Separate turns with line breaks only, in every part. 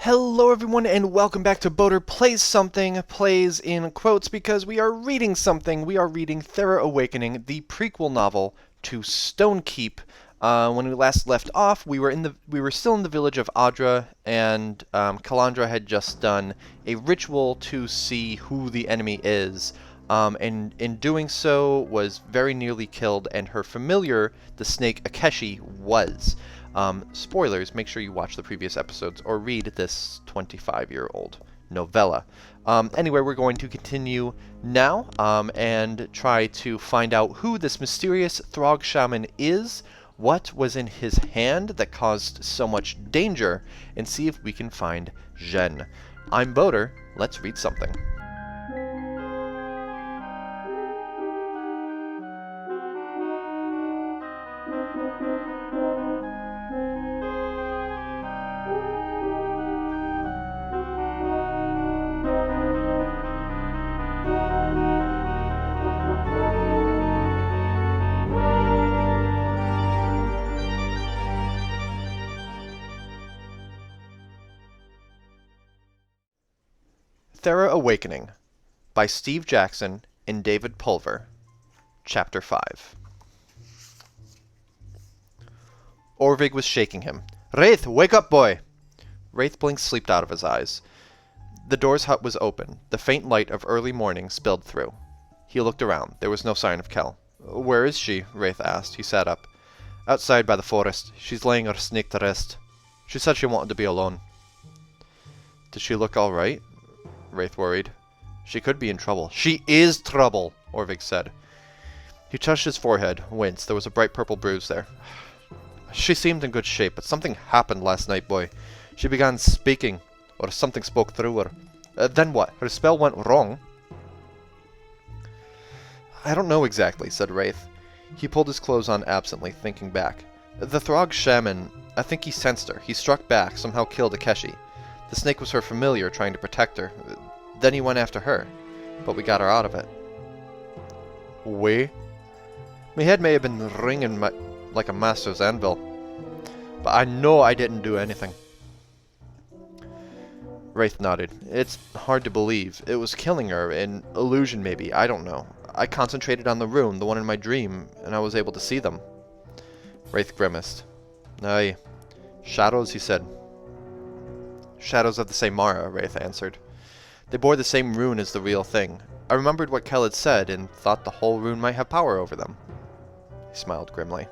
Hello everyone and welcome back to Boater Plays Something, plays in quotes because we are reading something. We are reading Thera Awakening, the prequel novel to Stonekeep. When we last left off, we were still in the village of Adra, and Kalandra had just done a ritual to see who the enemy is, and in doing so was very nearly killed, and her familiar, the snake Akeshi, was. Spoilers, make sure you watch the previous episodes or read this 25-year-old novella. Anyway, we're going to continue now and try to find out who this mysterious Throg Shaman is, what was in his hand that caused so much danger, and see if we can find Zhen. I'm Boater, let's read something. Thera Awakening by Steve Jackson and David Pulver. Chapter 5. Orvig was shaking him. "Rathe, wake up, boy!" Rathe blinked sleep out of his eyes. The door's hut was open. The faint light of early morning spilled through. He looked around. There was no sign of Kel. "Where is she?" Rathe asked. He sat up. "Outside by the forest. She's laying her snake to rest. She said she wanted to be alone." "Does she look all right?" Rathe worried. "She could be in trouble." "She is trouble," Orvig said. He touched his forehead, winced. There was a bright purple bruise there. "She seemed in good shape, but something happened last night, boy. She began speaking, or something spoke through her. Then what? Her spell went wrong." "I don't know exactly," said Rathe. He pulled his clothes on absently, thinking back. "The Throg Shaman, I think he sensed her. He struck back, somehow killed Akeshi. The snake was her familiar, trying to protect her. Then he went after her, but we got her out of it." "We?" "My head may have been ringing like a master's anvil, but I know I didn't do anything." Rathe nodded. "It's hard to believe. It was killing her, an illusion maybe, I don't know. I concentrated on the rune, the one in my dream, and I was able to see them." Rathe grimaced. "Aye. Shadows," he said. "Shadows of the same Mara," Rathe answered. "They bore the same rune as the real thing. I remembered what Kel had said and thought the whole rune might have power over them." He smiled grimly.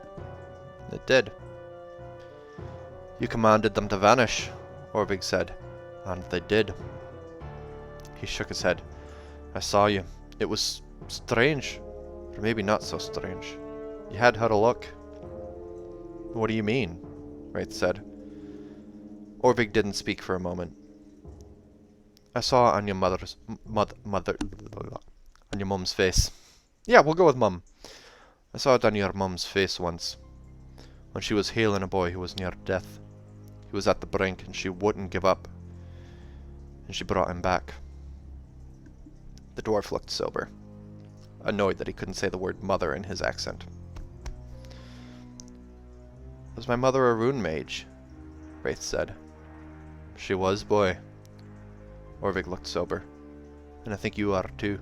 "It did." "You commanded them to vanish," Orvig said. "And they did." He shook his head. "I saw you. It was strange. Or maybe not so strange. You had had a look." "What do you mean?" Rathe said. Orvig didn't speak for a moment. "I saw it on your on your mum's face. Yeah, we'll go with Mum. I saw it on your mum's face once, when she was healing a boy who was near death. He was at the brink, and she wouldn't give up. And she brought him back." The dwarf looked sober, annoyed that he couldn't say the word mother in his accent. "Was my mother a rune mage?" Rathe said. "She was, boy." Orvig looked sober. "And I think you are too."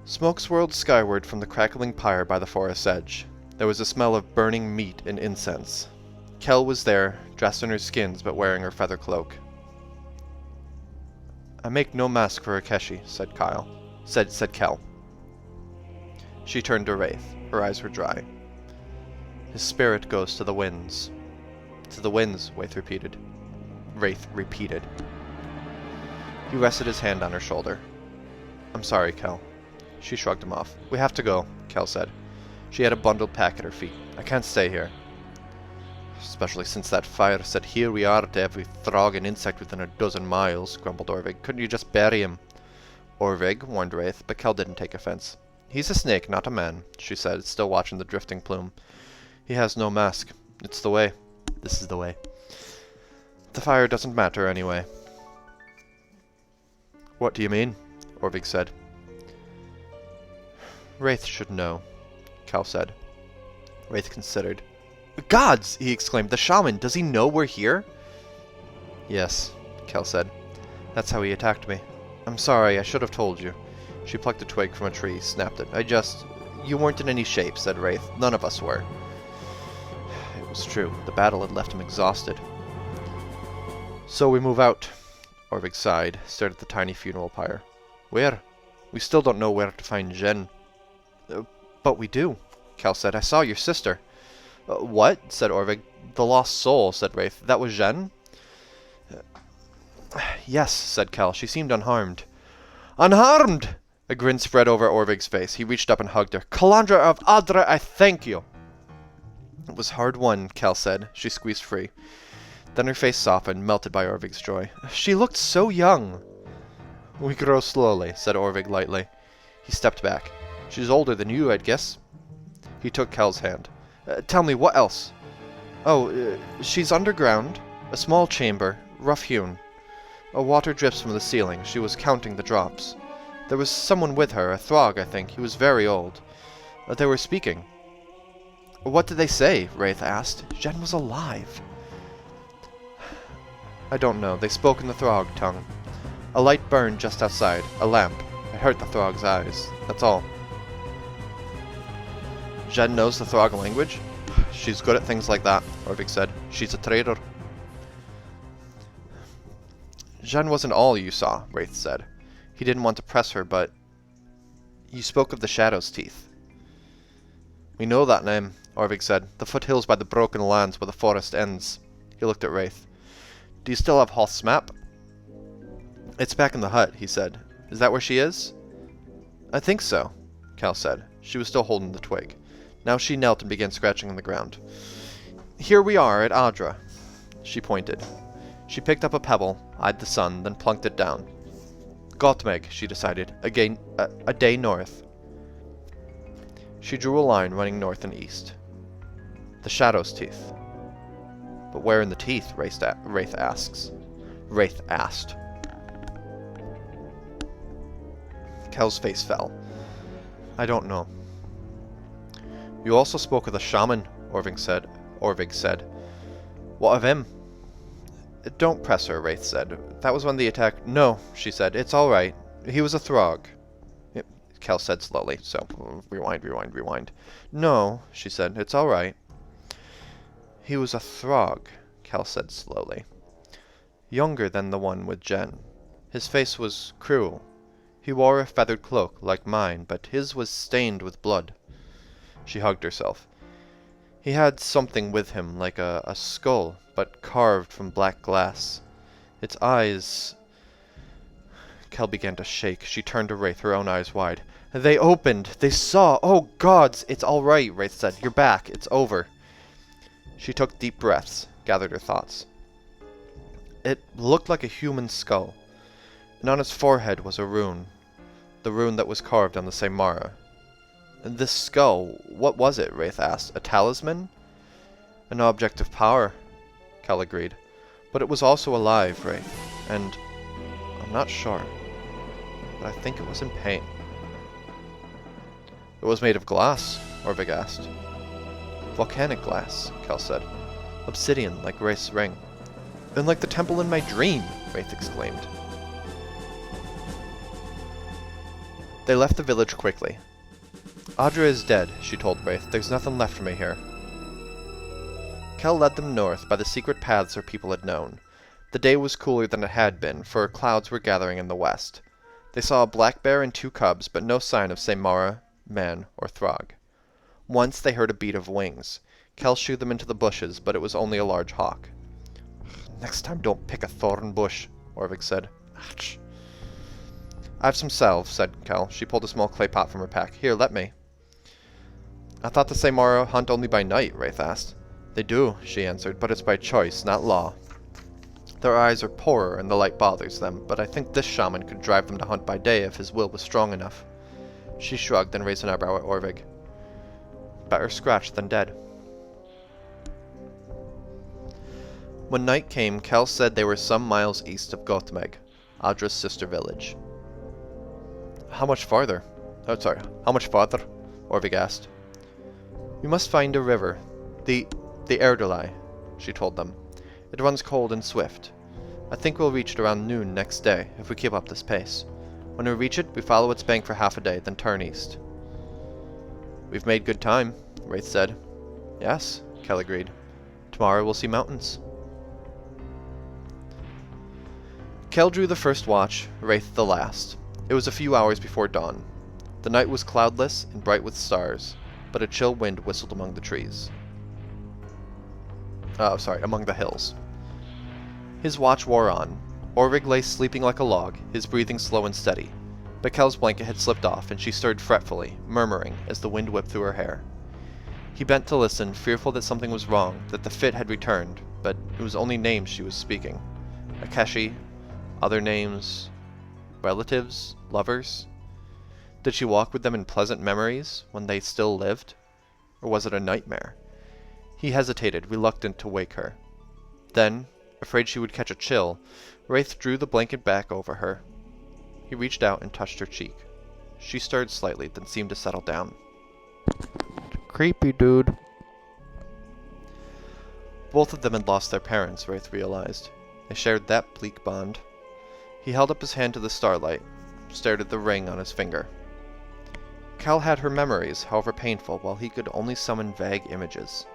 Smoke swirled skyward from the crackling pyre by the forest's edge. There was a smell of burning meat and incense. Kel was there, dressed in her skins but wearing her feather cloak. "I make no mask for Akeshi," said Kel. She turned to Rathe. Her eyes were dry. "His spirit goes to the winds." "To the winds," Rathe repeated. He rested his hand on her shoulder. "I'm sorry, Kel." She shrugged him off. "We have to go," Kel said. She had a bundled pack at her feet. "I can't stay here." "Especially since that fire said here we are to every throg and insect within a dozen miles," grumbled Orvig. "Couldn't you just bury him?" "Orvig," warned Rathe, but Kel didn't take offense. "He's a snake, not a man," she said, still watching the drifting plume. "He has no mask. It's the way. This is the way. The fire doesn't matter anyway." "What do you mean?" Orvig said. "Rathe should know," Kel said. Rathe considered. Gods! He exclaimed. The shaman, does he know we're here? Yes, Kel said. That's how he attacked me. I'm sorry, I should have told you. She plucked a twig from a tree, snapped it. You weren't in any shape, said Rathe. None of us were. It was true. The battle had left him exhausted. So we move out. Orvig sighed, stared at the tiny funeral pyre. Where? We still don't know where to find Jen. But we do, Kel said. I saw your sister. What? Said Orvig. The lost soul, said Rathe. That was Jen? Yes, said Kel. She seemed unharmed. Unharmed! A grin spread over Orvig's face. He reached up and hugged her. Calandra of Adra, I thank you! It was hard won, Kel said. She squeezed free. Then her face softened, melted by Orvig's joy. She looked so young. We grow slowly, said Orvig lightly. He stepped back. She's older than you, I'd guess. He took Kel's hand. Tell me, what else? Oh, she's underground. A small chamber, rough-hewn. A water drips from the ceiling. She was counting the drops. There was someone with her, a Throg, I think. He was very old. They were speaking. What did they say? Rathe asked. Jen was alive. I don't know. They spoke in the Throg tongue. A light burned just outside. A lamp. It hurt the Throg's eyes. That's all. Jen knows the Throg language? She's good at things like that, Orvig said. She's a traitor. Jen wasn't all you saw, Rathe said. He didn't want to press her, but... You spoke of the Shadow's Teeth. We know that name, Orvig said. The foothills by the broken lands where the forest ends. He looked at Rathe. Do you still have Hoth's map? It's back in the hut, he said. Is that where she is? I think so, Kel said. She was still holding the twig. Now she knelt and began scratching on the ground. Here we are at Adra. She pointed. She picked up a pebble, eyed the sun, then plunked it down. Gotmeg, she decided. Again, a day north. She drew a line running north and east. The Shadow's Teeth. But where in the teeth? Rathe asks. Rathe asked. Kel's face fell. I don't know. You also spoke of the shaman, Orvig said. What of him? Don't press her, Rathe said. That was when the attack... No, she said. It's all right. He was a Throg. Kel said slowly. So, rewind. No, she said. It's all right. He was a Throg, Kel said slowly. Younger than the one with Jen. His face was cruel. He wore a feathered cloak, like mine, but his was stained with blood. She hugged herself. He had something with him, like a skull, but carved from black glass. Its eyes... Kel began to shake. She turned to Rathe, her own eyes wide. They opened! They saw! Oh, gods! It's all right, Rathe said. You're back. It's over. She took deep breaths, gathered her thoughts. It looked like a human skull, and on its forehead was a rune. The rune that was carved on the Saimara. This skull, what was it? Rathe asked. A talisman? An object of power, Kel agreed. But it was also alive, Rathe, and I'm not sure, but I think it was in pain. It was made of glass, Orvig asked. Volcanic glass, Kel said. Obsidian, like Rath's ring. And like the temple in my dream, Rathe exclaimed. They left the village quickly. Adra is dead, she told Rathe. There's nothing left for me here. Kel led them north by the secret paths her people had known. The day was cooler than it had been, for clouds were gathering in the west. They saw a black bear and 2 cubs, but no sign of Saimara, man, or Throg. Once they heard a beat of wings. Kel shooed them into the bushes, but it was only a large hawk. Next time don't pick a thorn bush, Orvig said. Ouch. I have some salve, said Kel. She pulled a small clay pot from her pack. Here, let me. I thought the Saimara hunt only by night, Rathe asked. They do, she answered, but it's by choice, not law. Their eyes are poorer and the light bothers them, but I think this shaman could drive them to hunt by day if his will was strong enough. She shrugged and raised an eyebrow at Orvig. Better scratched than dead. When night came, Kel said they were some miles east of Gotmeg, Adra's sister village. How much farther? How much farther? Orvig asked. We must find a river. The The Erdelai, she told them. It runs cold and swift. I think we'll reach it around noon next day, if we keep up this pace. When we reach it, we follow its bank for half a day, then turn east. We've made good time, Rathe said. Yes, Kel agreed. Tomorrow we'll see mountains. Kel drew the first watch, Rathe the last. It was a few hours before dawn. The night was cloudless and bright with stars, but a chill wind whistled among the trees. Among the hills. His watch wore on. Orvig lay sleeping like a log, his breathing slow and steady. But Kel's blanket had slipped off, and she stirred fretfully, murmuring as the wind whipped through her hair. He bent to listen, fearful that something was wrong, that the fit had returned, but it was only names she was speaking. Akeshi, other names, relatives, lovers. Did she walk with them in pleasant memories, when they still lived? Or was it a nightmare? He hesitated, reluctant to wake her. Then, afraid she would catch a chill, Rathe drew the blanket back over her. He reached out and touched her cheek. She stirred slightly, then seemed to settle down. Creepy, dude. Both of them had lost their parents, Rathe realized. They shared that bleak bond. He held up his hand to the starlight, stared at the ring on his finger. Kel had her memories, however painful, while he could only summon vague images.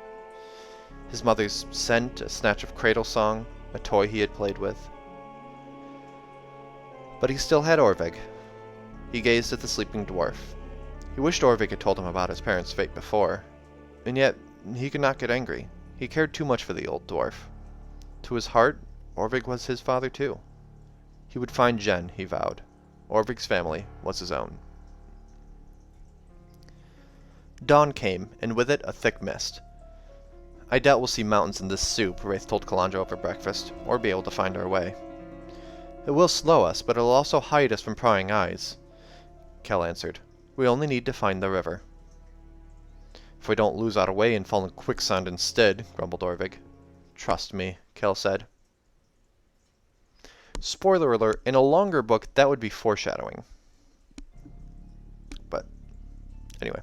His mother's scent, a snatch of cradle song, a toy he had played with. But he still had Orvig. He gazed at the sleeping dwarf. He wished Orvig had told him about his parents' fate before, and yet he could not get angry. He cared too much for the old dwarf. To his heart, Orvig was his father too. He would find Jen, he vowed. Orvig's family was his own. Dawn came, and with it a thick mist. I doubt we'll see mountains in this soup, Rathe told Kalandra over breakfast, or be able to find our way. It will slow us, but it'll also hide us from prying eyes, Kel answered. We only need to find the river. If we don't lose our way and fall in quicksand instead, grumbled Orvig. Trust me, Kel said. Spoiler alert, in a longer book, that would be foreshadowing. But, anyway.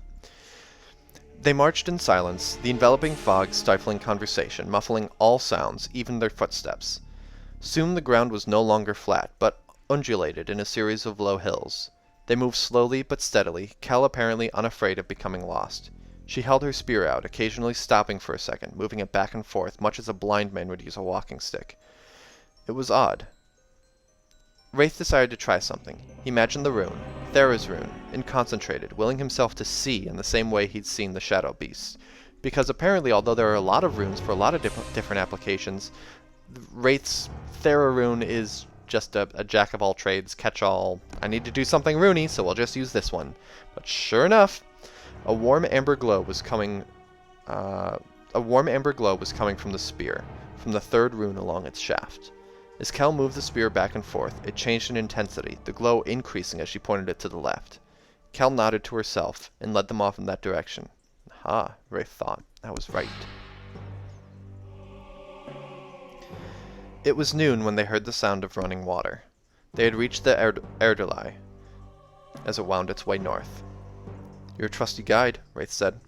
They marched in silence, the enveloping fog stifling conversation, muffling all sounds, even their footsteps. Soon the ground was no longer flat, but undulated in a series of low hills. They moved slowly but steadily, Kel apparently unafraid of becoming lost. She held her spear out, occasionally stopping for a second, moving it back and forth, much as a blind man would use a walking stick. It was odd. Rathe decided to try something. He imagined the rune, Thera's rune, and concentrated, willing himself to see in the same way he'd seen the shadow beasts. Because apparently, although there are a lot of runes for a lot of different applications, Rathe's Thera rune is just a jack-of-all-trades, catch-all. I need to do something runey, so we'll just use this one. But sure enough, a warm amber glow was coming from the spear, from the third rune along its shaft. As Kel moved the spear back and forth, it changed in intensity, the glow increasing as she pointed it to the left. Kel nodded to herself, and led them off in that direction. Aha, Rathe thought. I was right. It was noon when they heard the sound of running water. They had reached the Erdelai, as it wound its way north. Your trusty guide, Rathe said.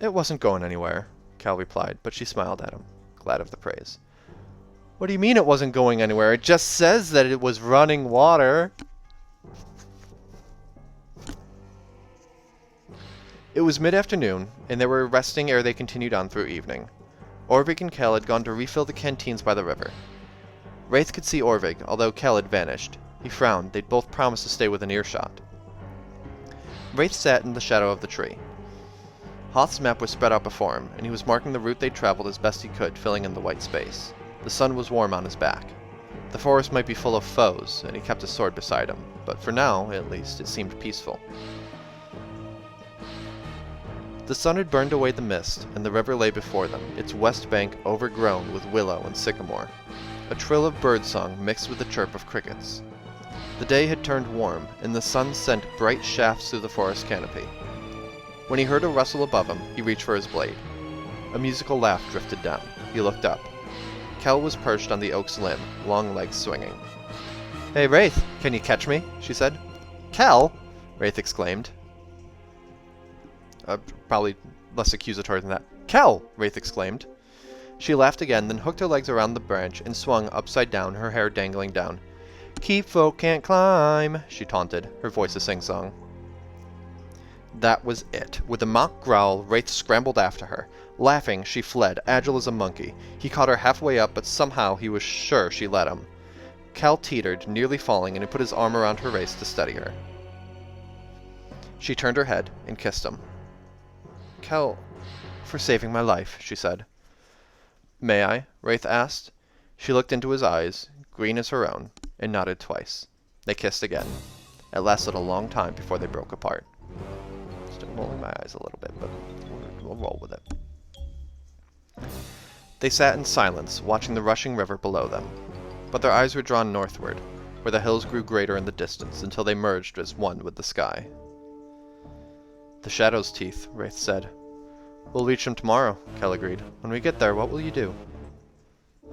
It wasn't going anywhere, Kel replied, but she smiled at him, glad of the praise. What do you mean it wasn't going anywhere? It just says that it was running water. It was mid-afternoon, and they were resting ere they continued on through evening. Orvig and Kel had gone to refill the canteens by the river. Rathe could see Orvig, although Kel had vanished. He frowned. They'd both promised to stay within earshot. Rathe sat in the shadow of the tree. Hoth's map was spread out before him, and he was marking the route they'd traveled as best he could, filling in the white space. The sun was warm on his back. The forest might be full of foes, and he kept his sword beside him, but for now, at least, it seemed peaceful. The sun had burned away the mist, and the river lay before them, its west bank overgrown with willow and sycamore. A trill of birdsong mixed with the chirp of crickets. The day had turned warm, and the sun sent bright shafts through the forest canopy. When he heard a rustle above him, he reached for his blade. A musical laugh drifted down. He looked up. Kel was perched on the oak's limb, long legs swinging. Hey, Rathe, can you catch me? She said. Kel? Rathe exclaimed. Probably less accusatory than that. Kel! Rathe exclaimed. She laughed again, then hooked her legs around the branch and swung upside down, her hair dangling down. Keep folk can't climb, she taunted, her voice a sing-song. That was it. With a mock growl, Rathe scrambled after her. Laughing, she fled, agile as a monkey. He caught her halfway up, but somehow he was sure she let him. Kel teetered, nearly falling, and he put his arm around her waist to steady her. She turned her head and kissed him. Kel, for saving my life, she said. May I? Rathe asked. She looked into his eyes, green as her own, and nodded twice. They kissed again. It lasted a long time before they broke apart. Still rolling my eyes a little bit, but we'll roll with it. They sat in silence, watching the rushing river below them. But their eyes were drawn northward, where the hills grew greater in the distance, until they merged as one with the sky. The Shadow's teeth, Rathe said. We'll reach them tomorrow, Kel agreed. When we get there, what will you do?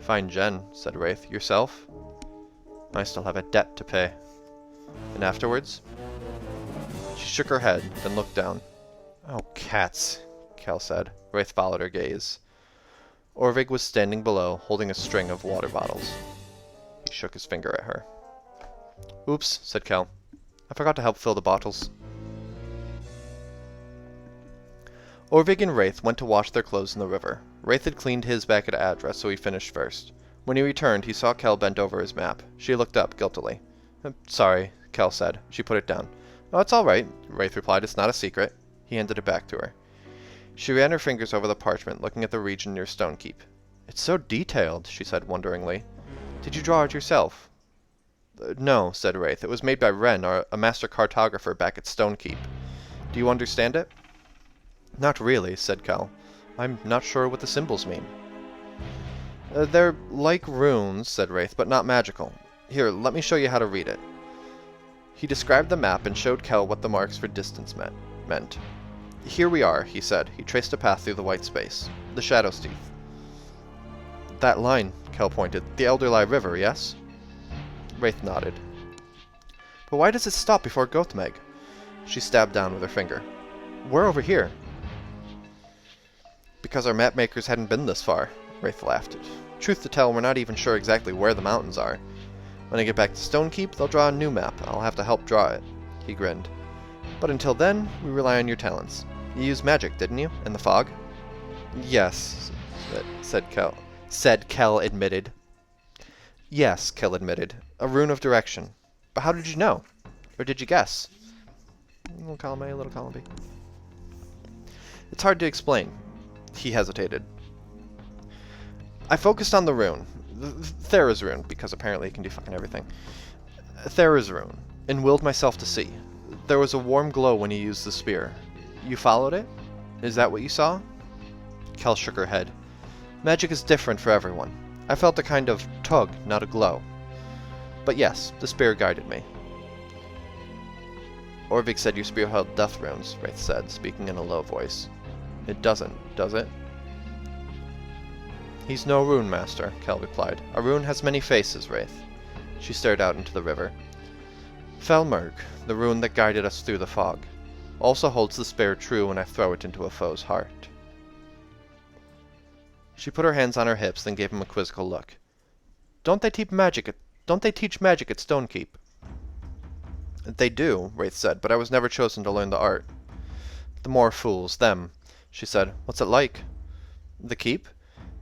Find Jen, said Rathe. Yourself? I still have a debt to pay. And afterwards? She shook her head, then looked down. Oh, cats, Kel said. Rathe followed her gaze. Orvig was standing below, holding a string of water bottles. He shook his finger at her. Oops, said Kel. I forgot to help fill the bottles. Orvig and Rathe went to wash their clothes in the river. Rathe had cleaned his back at address, so he finished first. When he returned, he saw Kel bent over his map. She looked up guiltily. Sorry, Kel said. She put it down. Oh, it's all right, Rathe replied. It's not a secret. He handed it back to her. She ran her fingers over the parchment, looking at the region near Stonekeep. It's so detailed, she said wonderingly. Did you draw it yourself? No, said Rathe. It was made by Ren, a master cartographer back at Stonekeep. Do you understand it? Not really, said Kel. I'm not sure what the symbols mean. They're like runes, said Rathe, but not magical. Here, let me show you how to read it. He described the map and showed Kel what the marks for distance meant. Here we are, he said. He traced a path through the white space. The Shadow's teeth. That line, Kel pointed. The Elderly River, yes? Rathe nodded. But why does it stop before Gothmeg? She stabbed down with her finger. We're over here. Because our map makers hadn't been this far, Rathe laughed. Truth to tell, we're not even sure exactly where the mountains are. When I get back to Stonekeep, they'll draw a new map. I'll have to help draw it. He grinned. But until then, we rely on your talents. You used magic, didn't you? In the fog? Yes, said Kel admitted. Yes, Kel admitted. A rune of direction. But how did you know? Or did you guess? Little column A, little column B. It's hard to explain. He hesitated. I focused on the rune. Thera's rune, because apparently it can do fucking everything. Thera's rune, and willed myself to see. There was a warm glow when you used the spear. You followed it? Is that what you saw? Kel shook her head. Magic is different for everyone. I felt a kind of tug, not a glow. But yes, the spear guided me. Orvig said your spear held death runes, Rathe said, speaking in a low voice. It doesn't, does it? He's no rune master, Kel replied. A rune has many faces, Rathe. She stared out into the river. Felmerg, the rune that guided us through the fog, also holds the spear true when I throw it into a foe's heart. She put her hands on her hips, then gave him a quizzical look. Don't they teach magic at Stonekeep? They do, Rathe said, but I was never chosen to learn the art. The more fools, them, she said. What's it like? The keep?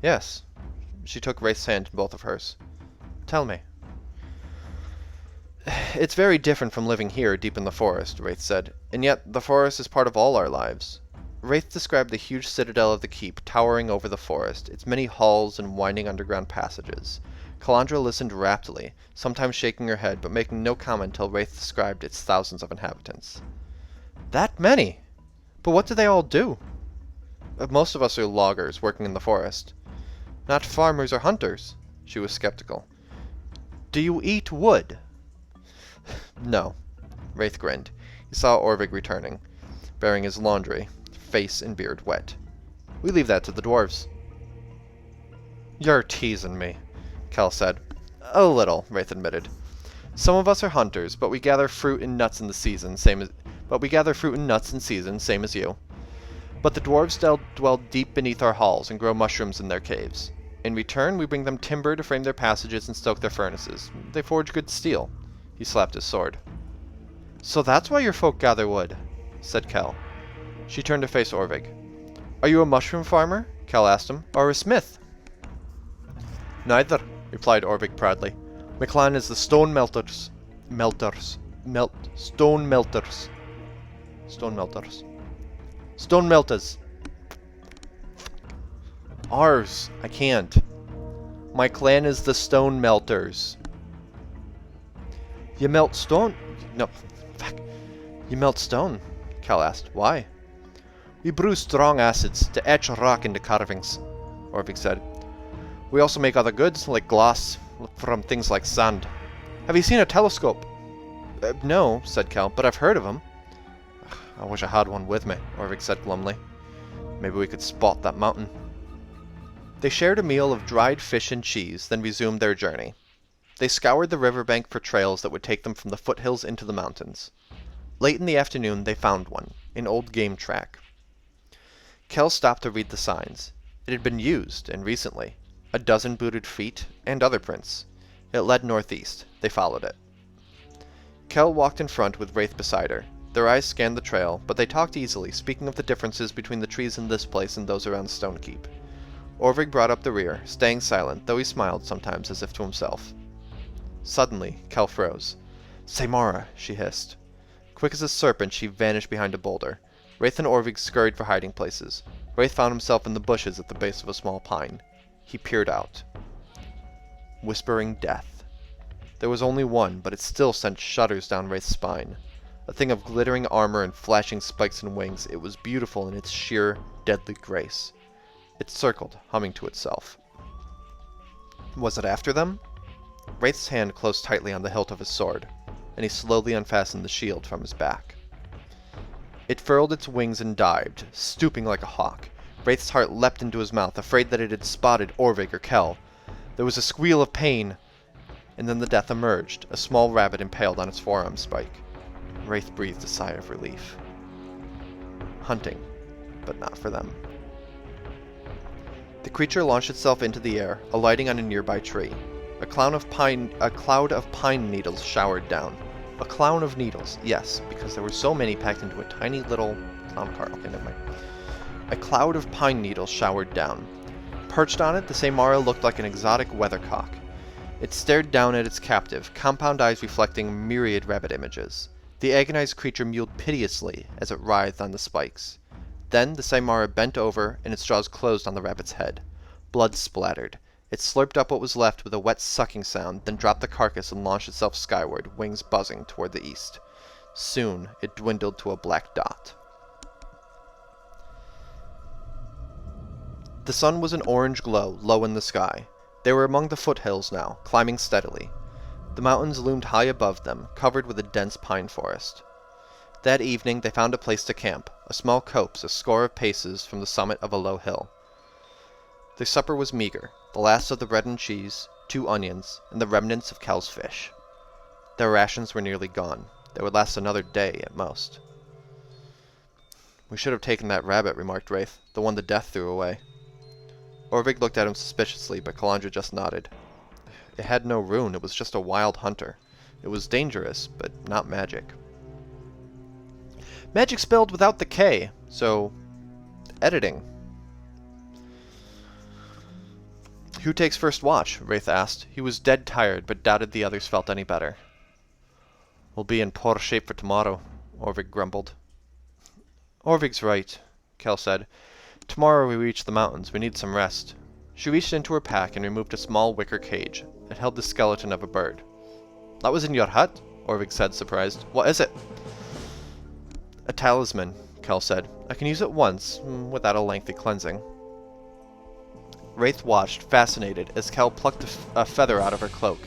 Yes. She took Rathe's hand in both of hers. Tell me. It's very different from living here deep in the forest, Rathe said, and yet the forest is part of all our lives. Rathe described the huge citadel of the keep towering over the forest, its many halls and winding underground passages. Calandra listened raptly, sometimes shaking her head, but making no comment till Rathe described its thousands of inhabitants. That many? But what do they all do? Most of us are loggers working in the forest. Not farmers or hunters. She was skeptical. Do you eat wood? No. Rathe grinned. He saw Orvig returning, bearing his laundry, face and beard wet. We leave that to the dwarves. You're teasing me, Kel said. A little, Rathe admitted. Some of us are hunters, but we gather fruit and nuts in season, same as you. But the dwarves dwell deep beneath our halls and grow mushrooms in their caves. In return, we bring them timber to frame their passages and stoke their furnaces. They forge good steel. He slapped his sword. So that's why your folk gather wood, said Kel. She turned to face Orvig. Are you a mushroom farmer? Kel asked him. Or a smith? Neither, replied Orvig proudly. My clan is the stone melters. Stone melters. Stone melters. Ours. I can't. My clan is the stone melters. You melt stone? No. Fuck. You melt stone? Kel asked. Why? We brew strong acids to etch rock into carvings, Orvig said. We also make other goods, like glass, from things like sand. Have you seen a telescope? No, said Kel, but I've heard of them. I wish I had one with me, Orvig said glumly. Maybe we could spot that mountain. They shared a meal of dried fish and cheese, then resumed their journey. They scoured the riverbank for trails that would take them from the foothills into the mountains. Late in the afternoon, they found one, an old game track. Kel stopped to read the signs. It had been used, and recently. A dozen booted feet, and other prints. It led northeast. They followed it. Kel walked in front with Rathe beside her. Their eyes scanned the trail, but they talked easily, speaking of the differences between the trees in this place and those around Stonekeep. Orvig brought up the rear, staying silent, though he smiled sometimes as if to himself. Suddenly, Kel froze. Saimara, she hissed. Quick as a serpent, she vanished behind a boulder. Rathe and Orvig scurried for hiding places. Rathe found himself in the bushes at the base of a small pine. He peered out. Whispering death. There was only one, but it still sent shudders down Rathe's spine. A thing of glittering armor and flashing spikes and wings, it was beautiful in its sheer, deadly grace. It circled, humming to itself. Was it after them? Rathe's hand closed tightly on the hilt of his sword, and he slowly unfastened the shield from his back. It furled its wings and dived, stooping like a hawk. Rathe's heart leapt into his mouth, afraid that it had spotted Orvig or Kel. There was a squeal of pain, and then the death emerged, a small rabbit impaled on its forearm spike. Rathe breathed a sigh of relief. Hunting, but not for them. The creature launched itself into the air, alighting on a nearby tree. A cloud of pine needles showered down. A cloud of needles, yes, because there were so many packed into a tiny little clown car. Okay, never mind. A cloud of pine needles showered down. Perched on it, the Saimara looked like an exotic weathercock. It stared down at its captive, compound eyes reflecting myriad rabbit images. The agonized creature mewed piteously as it writhed on the spikes. Then the Saimara bent over, and its jaws closed on the rabbit's head. Blood splattered. It slurped up what was left with a wet sucking sound, then dropped the carcass and launched itself skyward, wings buzzing toward the east. Soon, it dwindled to a black dot. The sun was an orange glow, low in the sky. They were among the foothills now, climbing steadily. The mountains loomed high above them, covered with a dense pine forest. That evening they found a place to camp, a small copse a score of paces from the summit of a low hill. Their supper was meager, the last of the bread and cheese, 2 onions, and the remnants of Kel's fish. Their rations were nearly gone. They would last another day at most. We should have taken that rabbit, remarked Rathe, the one the death threw away. Orvig looked at him suspiciously, but Calandra just nodded. It had no rune, it was just a wild hunter. It was dangerous, but not magic. Magic spelled without the K, so... editing. Who takes first watch? Rathe asked. He was dead tired, but doubted the others felt any better. We'll be in poor shape for tomorrow, Orvig grumbled. Orvig's right, Kel said. Tomorrow we reach the mountains. We need some rest. She reached into her pack and removed a small wicker cage. It held the skeleton of a bird. That was in your hut? Orvig said, surprised. What is it? A talisman, Kel said. I can use it once, without a lengthy cleansing. Rathe watched, fascinated, as Kel plucked a feather out of her cloak,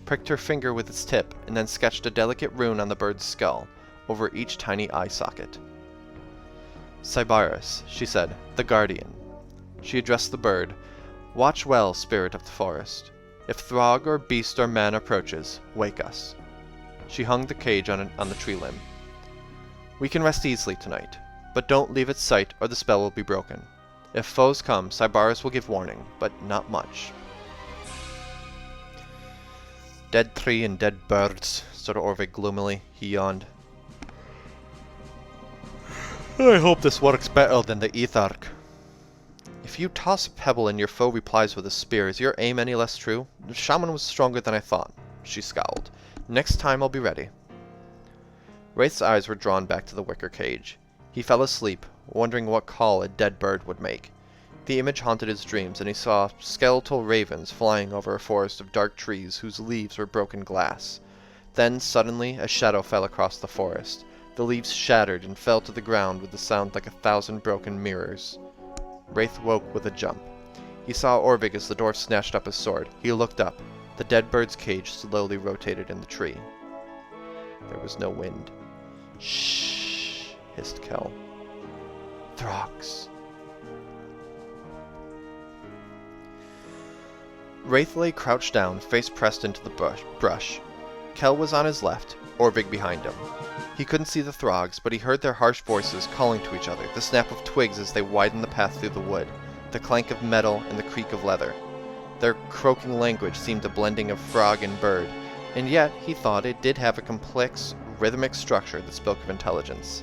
pricked her finger with its tip, and then sketched a delicate rune on the bird's skull, over each tiny eye socket. Cybaris, she said, the guardian. She addressed the bird. Watch well, spirit of the forest. If throg or beast or man approaches, wake us. She hung the cage on the tree limb. We can rest easily tonight. But don't leave its sight, or the spell will be broken. If foes come, Cybaris will give warning, but not much. Dead tree and dead birds, said Orvig gloomily. He yawned. I hope this works better than the Ethark. If you toss a pebble and your foe replies with a spear, is your aim any less true? The shaman was stronger than I thought. She scowled. Next time I'll be ready. Wraith's eyes were drawn back to the wicker cage. He fell asleep, wondering what call a dead bird would make. The image haunted his dreams, and he saw skeletal ravens flying over a forest of dark trees whose leaves were broken glass. Then, suddenly, a shadow fell across the forest. The leaves shattered and fell to the ground with a sound like 1,000 broken mirrors. Rathe woke with a jump. He saw Orvig as the dwarf snatched up his sword. He looked up. The dead bird's cage slowly rotated in the tree. There was no wind. Shh, hissed Kel. Throgs. Rathe lay crouched down, face pressed into the brush. Kel was on his left, Orvig behind him. He couldn't see the Throgs, but he heard their harsh voices calling to each other, the snap of twigs as they widened the path through the wood, the clank of metal and the creak of leather. Their croaking language seemed a blending of frog and bird, and yet, he thought, it did have a complex, rhythmic structure that spoke of intelligence.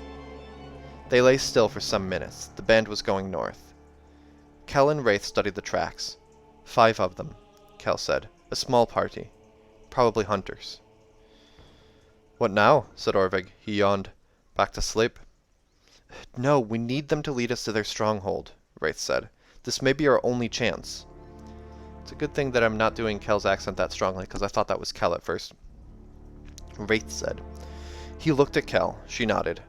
They lay still for some minutes. The band was going north. Kel and Rathe studied the tracks. 5 of them, Kel said. A small party. Probably hunters. What now? Said Orvig. He yawned. Back to sleep? No, we need them to lead us to their stronghold, Rathe said. This may be our only chance. It's a good thing that I'm not doing Kel's accent that strongly, because I thought that was Kel at first. Rathe said. He looked at Kel. She nodded.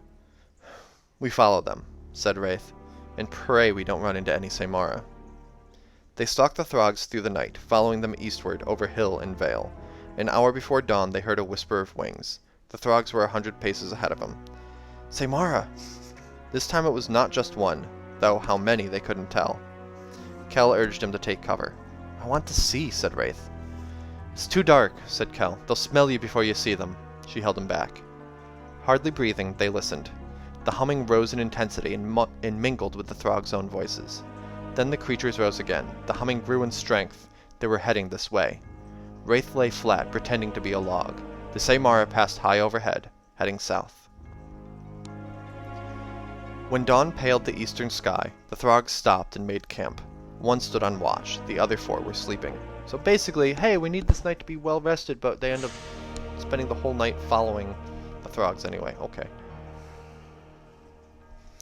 We follow them, said Rathe, and pray we don't run into any Samara. They stalked the Throgs through the night, following them eastward over hill and vale. An hour before dawn they heard a whisper of wings. The Throgs were 100 paces ahead of them. Samara! This time it was not just one, though how many they couldn't tell. Kel urged him to take cover. I want to see, said Rathe. It's too dark, said Kel. They'll smell you before you see them. She held him back. Hardly breathing, they listened. The humming rose in intensity and mingled with the Throgs' own voices. Then the creatures rose again. The humming grew in strength. They were heading this way. Rathe lay flat, pretending to be a log. The Samara passed high overhead, heading south. When dawn paled the eastern sky, the Throgs stopped and made camp. One stood on watch. The other 4 were sleeping. So basically, hey, we need this night to be well rested, but they end up spending the whole night following the Throgs anyway. Okay.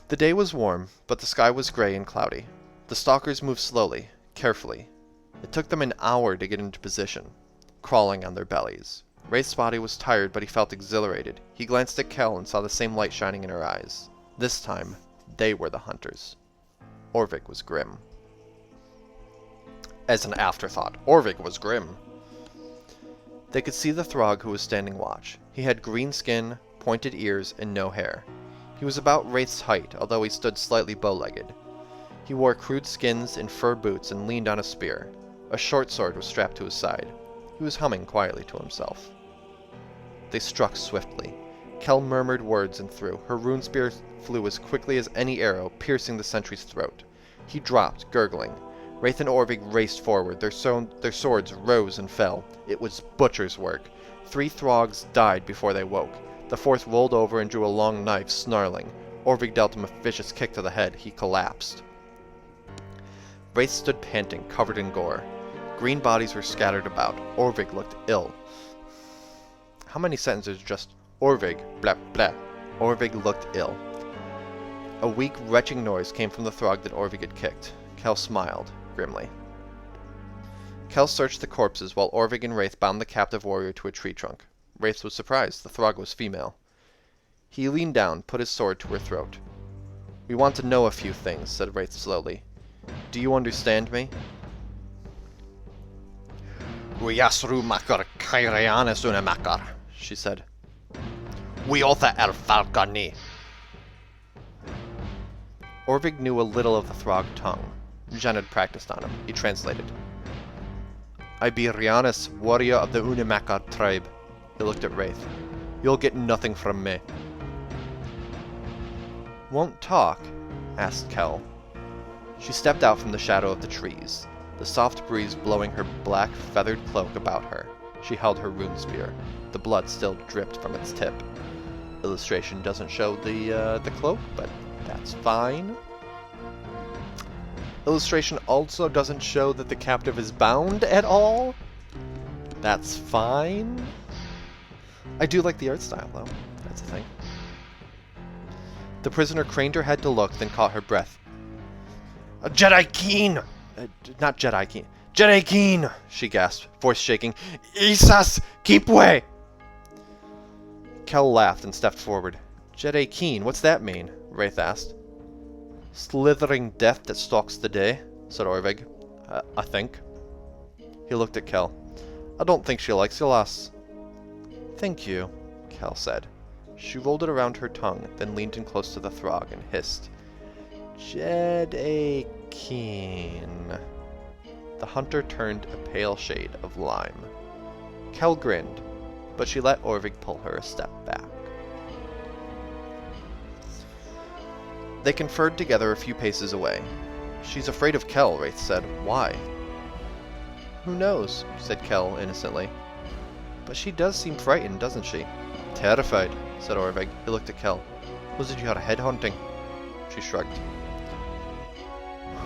The day was warm, but the sky was gray and cloudy. The stalkers moved slowly, carefully. It took them an hour to get into position, crawling on their bellies. Rathe's body was tired, but he felt exhilarated. He glanced at Kel and saw the same light shining in her eyes. This time, they were the hunters. Orvig was grim. As an afterthought, Orvig was grim. They could see the Throg who was standing watch. He had green skin, pointed ears, and no hair. He was about Rathe's height, although he stood slightly bow-legged. He wore crude skins and fur boots and leaned on a spear. A short sword was strapped to his side. He was humming quietly to himself. They struck swiftly. Kel murmured words and threw. Her rune spear flew as quickly as any arrow, piercing the sentry's throat. He dropped, gurgling. Rathe and Orvig raced forward. Their swords rose and fell. It was butcher's work. 3 Throgs died before they woke. The 4th rolled over and drew a long knife, snarling. Orvig dealt him a vicious kick to the head. He collapsed. Rathe stood panting, covered in gore. Green bodies were scattered about. Orvig looked ill. How many sentences are just Orvig, blah, blah. Orvig looked ill. A weak, retching noise came from the Throg that Orvig had kicked. Kel smiled, grimly. Kel searched the corpses while Orvig and Rathe bound the captive warrior to a tree trunk. Rathe was surprised. The Throg was female. He leaned down, put his sword to her throat. We want to know a few things, said Rathe slowly. Do you understand me?
Uyasru makar kairayanis unamakar,
she said.
Wiotha el falconi.
Orvig knew a little of the Throg tongue. Jen had practiced on him. He translated. I be Rhiannis, warrior of the Unimakar tribe. He looked at Rathe. You'll get nothing from me. Won't talk? Asked Kel. She stepped out from the shadow of the trees, the soft breeze blowing her black feathered cloak about her. She held her rune spear. The blood still dripped from its tip. Illustration doesn't show the cloak, but that's fine. Illustration also doesn't show that the captive is bound at all. That's fine. I do like the art style, though. That's the thing. The prisoner craned her head to look, then caught her breath.
A Jedi Keen!
Not Jedi Keen. Jedi Keen! She gasped, voice shaking.
Isas! Keep way!
Kel laughed and stepped forward. Jedi Keen, what's that mean? Rathe asked. Slithering death that stalks the day, said Orvig. I think. He looked at Kel. I don't think she likes your lass. Thank you, Kel said. She rolled it around her tongue, then leaned in close to the throg and hissed. Jedi Keen. The hunter turned a pale shade of lime. Kel grinned, but she let Orvig pull her a step back. They conferred together a few paces away. She's afraid of Kel, Rathe said. Why? Who knows, said Kel innocently. But she does seem frightened, doesn't she? Terrified, said Orvig. He looked at Kel. Was it your head hunting? She shrugged.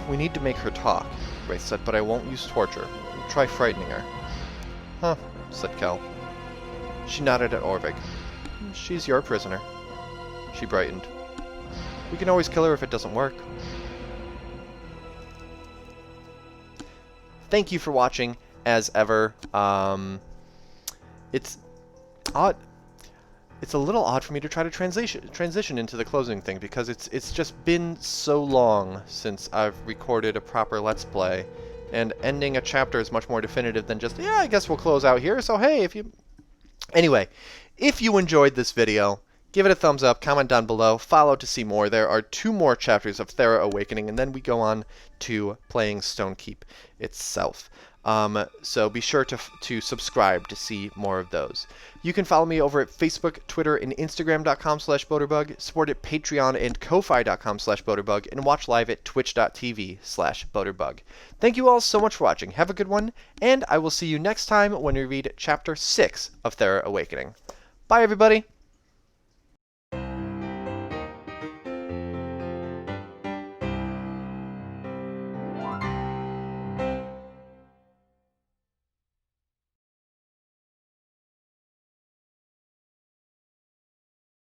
We need to make her talk, Rathe said, but I won't use torture. Try frightening her. Huh, said Kel. She nodded at Orvig. She's your prisoner. She brightened. We can always kill her if it doesn't work. Thank you for watching, as ever. It's odd. It's a little odd for me to try to transition into the closing thing, because it's just been so long since I've recorded a proper Let's Play, and ending a chapter is much more definitive than just, yeah, I guess we'll close out here, so hey, Anyway, if you enjoyed this video, give it a thumbs up, comment down below, follow to see more. There are 2 more chapters of Thera Awakening, and then we go on to playing Stonekeep itself. So be sure to subscribe to see more of those. You can follow me over at Facebook, Twitter, and Instagram.com/Boaterbug, support at Patreon and Ko-Fi.com/Boaterbug, and watch live at Twitch.tv/Boaterbug. Thank you all so much for watching. Have a good one, and I will see you next time when we read Chapter 6 of Thera Awakening. Bye, everybody!